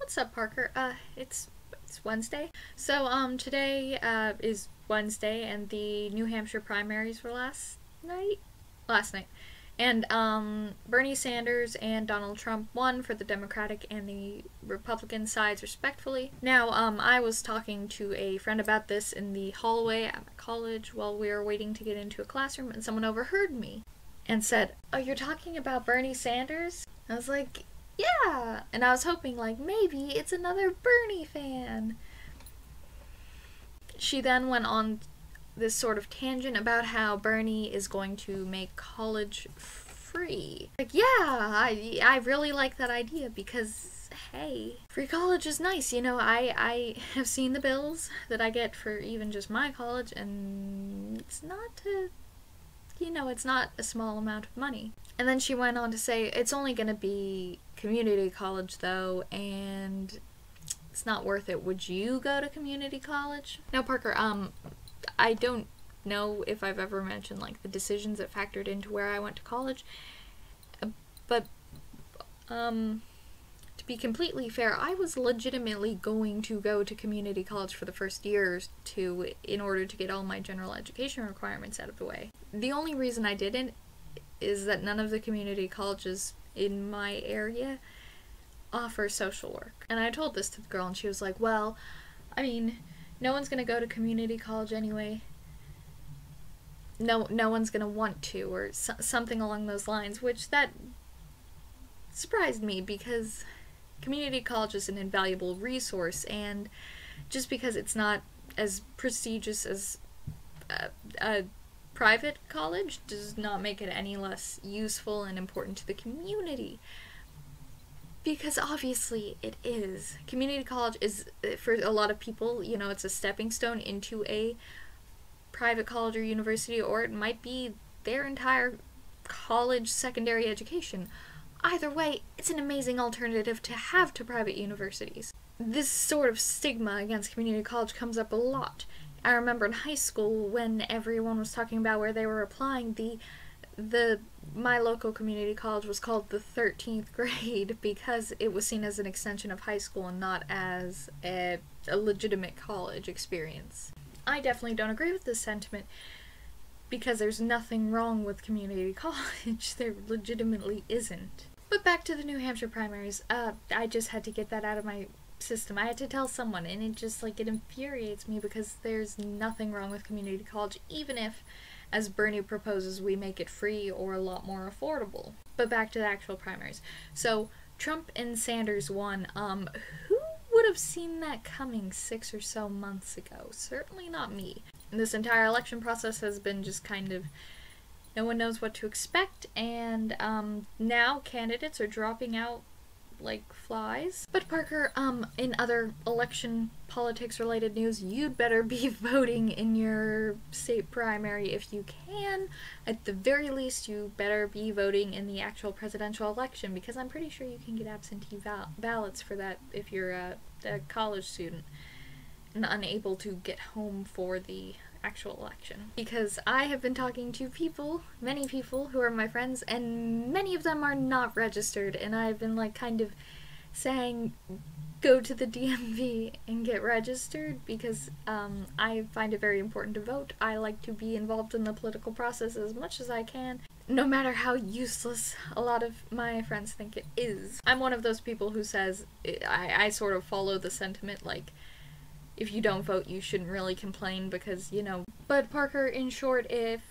What's up, Parker? It's Wednesday. So, today, is Wednesday, and the New Hampshire primaries were last night? Last night. And, Bernie Sanders and Donald Trump won for the Democratic and the Republican sides, respectfully. Now, I was talking to a friend about this in the hallway at my college while we were waiting to get into a classroom, and someone overheard me and said, "Oh, you're talking about Bernie Sanders?" I was like, "Yeah," and I was hoping, like, maybe it's another Bernie fan. She then went on this sort of tangent about how Bernie is going to make college free. Like, yeah, I really like that idea because, hey, free college is nice. You know, I have seen the bills that I get for even just my college, and it's not it's not a small amount of money. And then she went on to say, it's only going to be community college, though, and it's not worth it. Would you go to community college? Now, Parker, I don't know if I've ever mentioned, like, the decisions that factored into where I went to college, but, to be completely fair, I was legitimately going to go to community college for the first year or two in order to get all my general education requirements out of the way. The only reason I didn't is that none of the community colleges in my area offer social work. And I told this to the girl, and she was like, well, I mean, no one's gonna go to community college anyway. No one's gonna want to, or something along those lines, which that surprised me because community college is an invaluable resource, and just because it's not as prestigious as a private college does not make it any less useful and important to the community. Because obviously it is. Community college is, for a lot of people, you know, it's a stepping stone into a private college or university, or it might be their entire college secondary education. Either way, it's an amazing alternative to have to private universities. This sort of stigma against community college comes up a lot. I remember in high school when everyone was talking about where they were applying, my local community college was called the 13th grade because it was seen as an extension of high school and not as a legitimate college experience. I definitely don't agree with this sentiment because there's nothing wrong with community college. There legitimately isn't. But back to the New Hampshire primaries. I just had to get that out of my system. I had to tell someone, and it just, like, it infuriates me because there's nothing wrong with community college, even if, as Bernie proposes, we make it free or a lot more affordable. But back to the actual primaries. So, Trump and Sanders won. Who would have seen that coming 6 or so months ago? Certainly not me. And this entire election process has been just kind of, no one knows what to expect, and now candidates are dropping out like flies. But Parker, in other election politics related news, you'd better be voting in your state primary if you can. At the very least, you better be voting in the actual presidential election, because I'm pretty sure you can get absentee ballots for that if you're a college student and unable to get home for the actual election. Because I have been talking to people, many people who are my friends, and many of them are not registered, and I've been, like, kind of saying go to the DMV and get registered because I find it very important to vote. I like to be involved in the political process as much as I can, no matter how useless a lot of my friends think it is. I'm one of those people who says, I sort of follow the sentiment, like, if you don't vote, you shouldn't really complain because, you know. But Parker, in short, if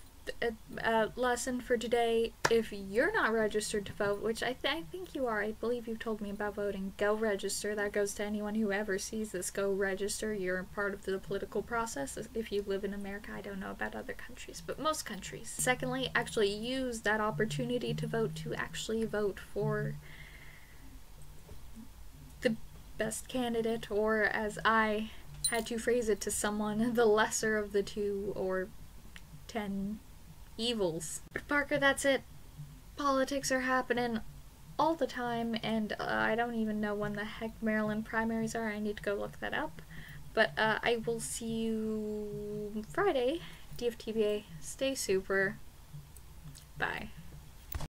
a lesson for today, if you're not registered to vote, which I think you are, I believe you've told me about voting, go register. That goes to anyone who ever sees this. Go register. You're part of the political process. If you live in America, I don't know about other countries, but most countries. Secondly, actually use that opportunity to vote to actually vote for the best candidate, or as I had to phrase it to someone, the lesser of the 2 or 10 evils. Parker, that's it. Politics are happening all the time, and I don't even know when the heck Maryland primaries are. I need to go look that up. But I will see you Friday. DFTBA. Stay super. Bye.